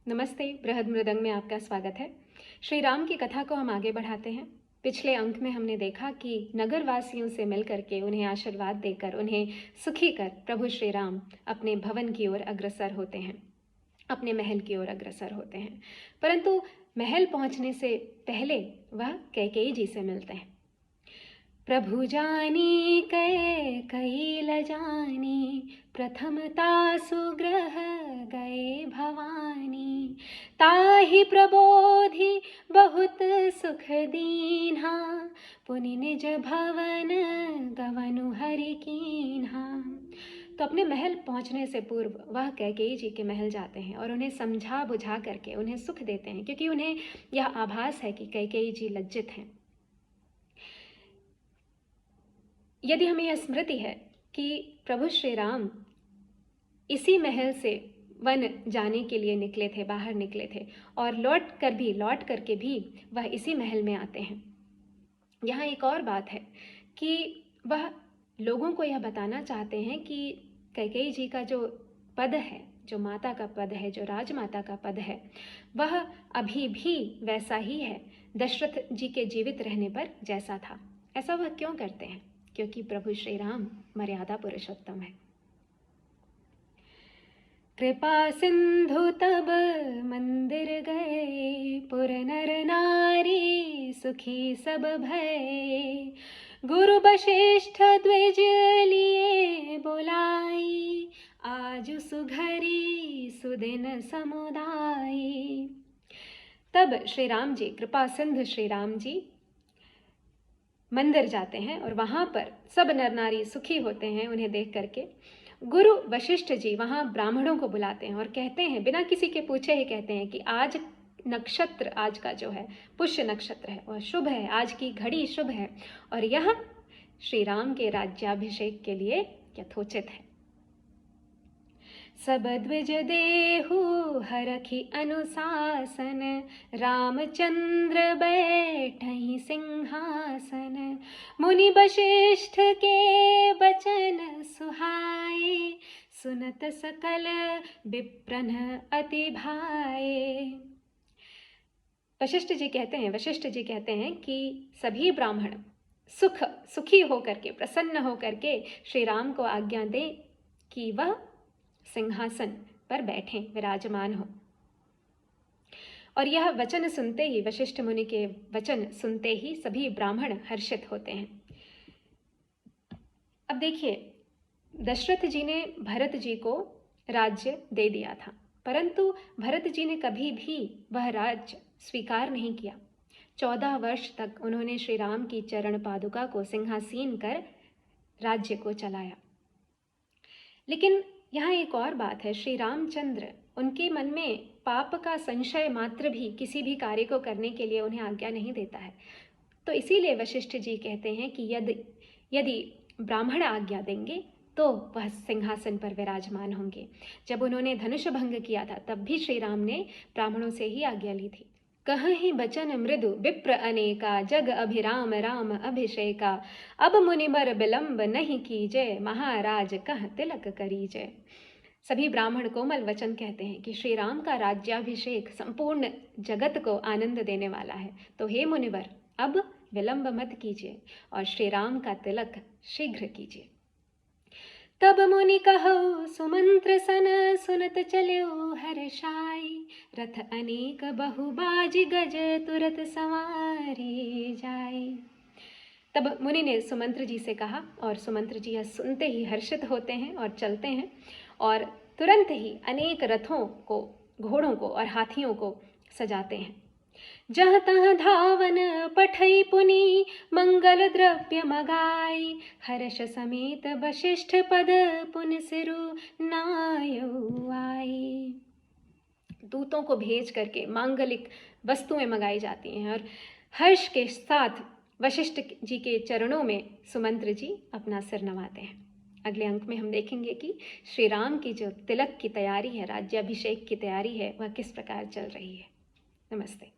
नमस्ते। बृहद मृदंग में आपका स्वागत है। श्री राम की कथा को हम आगे बढ़ाते हैं। पिछले अंक में हमने देखा कि नगर वासियों से मिलकर के उन्हें आशीर्वाद देकर उन्हें सुखी कर प्रभु श्री राम अपने भवन की ओर अग्रसर होते हैं, अपने महल की ओर अग्रसर होते हैं। परंतु महल पहुंचने से पहले वह कैकेयी जी से मिलते हैं। प्रभु जानी कैकेयी लजानी, प्रथम तासु ग्रह गए भवानी। ताहि प्रबोधि बहुत सुख दीन्हा, पुनि निज भवन गवनु हरि कीन्हा। तो अपने महल पहुंचने से पूर्व वह कैकेयी जी के महल जाते हैं और उन्हें समझा बुझा करके उन्हें सुख देते हैं, क्योंकि उन्हें यह आभास है कि कैकेयी जी लज्जित हैं। यदि हमें यह स्मृति है कि प्रभु श्री राम इसी महल से वन जाने के लिए निकले थे, बाहर निकले थे, और लौट करके भी वह इसी महल में आते हैं। यहाँ एक और बात है कि वह लोगों को यह बताना चाहते हैं कि कैकेयी जी का जो पद है, जो माता का पद है, जो राजमाता का पद है, वह अभी भी वैसा ही है दशरथ जी के जीवित रहने पर जैसा था। ऐसा वह क्यों करते हैं? क्योंकि प्रभु श्री राम मर्यादा पुरुषोत्तम है। कृपा सिंधु तब मंदिर गए, पुर नर नारी सुखी सब भय। गुरु वशिष्ठ द्विज लिए बोलाई, आज सुघरी सुदिन समुदाई। तब श्री राम जी, कृपा सिंधु श्री राम जी मंदिर जाते हैं और वहाँ पर सब नर नारी सुखी होते हैं उन्हें देख करके। गुरु वशिष्ठ जी वहाँ ब्राह्मणों को बुलाते हैं और कहते हैं, बिना किसी के पूछे ही कहते हैं कि आज नक्षत्र, आज का जो है पुष्य नक्षत्र है, वह शुभ है, आज की घड़ी शुभ है और यह श्री राम के राज्याभिषेक के लिए यथोचित है। सब द्विज देहु हरखि अनुशासन, रामचंद्र बैठहि सिंहासन। मुनि वशिष्ठ के वचन सुहाए, सुनत सकल विप्रन अति भाए। वशिष्ठ जी कहते हैं कि सभी ब्राह्मण सुखी होकर के, प्रसन्न होकर के श्री राम को आज्ञा दें कि वह सिंहासन पर बैठें, विराजमान हो। और यह वचन सुनते ही, वशिष्ठ मुनि के वचन सुनते ही सभी ब्राह्मण हर्षित होते हैं। अब देखिए, दशरथ जी ने भरत जी को राज्य दे दिया था, परंतु भरत जी ने कभी भी वह राज्य स्वीकार नहीं किया। 14 वर्ष तक उन्होंने श्री राम की चरण पादुका को सिंहासीन कर राज्य को चलाया। लेकिन यहाँ एक और बात है, श्री रामचंद्र, उनके मन में पाप का संशय मात्र भी किसी भी कार्य को करने के लिए उन्हें आज्ञा नहीं देता है। तो इसीलिए वशिष्ठ जी कहते हैं कि यदि ब्राह्मण आज्ञा देंगे तो वह सिंहासन पर विराजमान होंगे। जब उन्होंने धनुष भंग किया था तब भी श्री राम ने ब्राह्मणों से ही आज्ञा ली थी। कहहि बचन मृदु विप्र अनेका, जग अभिराम राम अभिषेका। अब मुनिबर विलंब नहीं कीजय, महाराज कह तिलक करीजय। सभी ब्राह्मण कोमल वचन कहते हैं कि श्री राम का राज्याभिषेक संपूर्ण जगत को आनंद देने वाला है, तो हे मुनिवर, अब विलंब मत कीजिए और श्री राम का तिलक शीघ्र कीजिए। तब मुनि कहो सुमंत्र सन, सुनत चल्यो हर्षाई। रथ अनेक बहुबाजी, गज तुरत सवारी जाए। तब मुनि ने सुमंत्र जी से कहा और सुमंत्र जी यह सुनते ही हर्षित होते हैं और चलते हैं और तुरंत ही अनेक रथों को, घोड़ों को और हाथियों को सजाते हैं। जहाँ तहाँ धावन पठई पुनि, मंगल द्रव्य मगाई। हर्ष समेत वशिष्ठ पद, पुन सिरु नायु आई। दूतों को भेज करके मांगलिक वस्तुएं मंगाई जाती हैं और हर्ष के साथ वशिष्ठ जी के चरणों में सुमंत्र जी अपना सिर नवाते हैं। अगले अंक में हम देखेंगे कि श्री राम की जो तिलक की तैयारी है, राज्याभिषेक की तैयारी है, वह किस प्रकार चल रही है। नमस्ते।